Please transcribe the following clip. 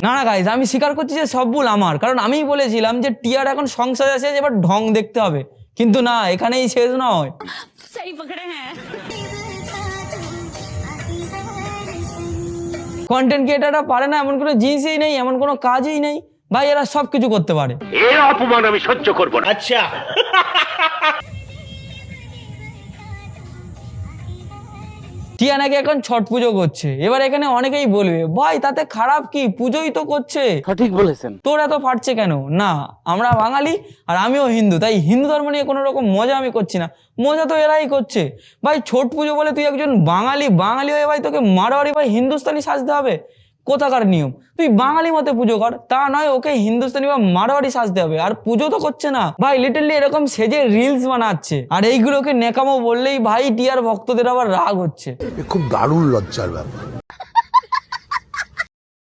না না গাইস, আমি স্বীকার করছি যে সব ভুল আমার, কারণ আমিই বলেছিলাম যে টিয়ার এখন সংসার আছে, এবার ঢং দেখতে হবে, কিন্তু না, এখানেই শেষ নয়। কন্টেন্ট ক্রিয়েটাররা পারে না এমন কোনো জিনিসই নেই, এমন কোনো কাজই নেই ভাই, এরা সব কিছু করতে পারে। এর অপমান আমি সহ্য করব না। আচ্ছা, টিয়া নাকি এখন ছট পুজো করছে, এবার এখানে অনেকেই বলবে ভাই তাতে খারাপ কি, পুজোই তো করছে। সঠিক বলেছেন। তোর এত ফাটছে কেন? না, আমরা বাঙালি আর আমিও হিন্দু, তাই হিন্দু ধর্ম নিয়ে কোনো রকম মজা আমি করছি না, মজা তো এরাই করছে। ভাই ছট পুজো বলে তুই একজন বাঙালি হয়ে ভাই তোকে মারোয়ারি ভাই হিন্দুস্তানি সাজতে হবে? কোথাকার নিয়ম? তুই বাঙালি মতে পুজো কর, তা নয় ওকে হিন্দুস্তানি বা মারোয়ারি সাজতে হবে। আর পুজো তো করছে না ভাই, লিটারলি এরকম সেজে রিলস বানাচ্ছে, আর এইগুলোকে নেকামো বললেই ভাই টিয়ার ভক্তদের আবার রাগ হচ্ছে। খুব দারুণ লজ্জার ব্যাপার।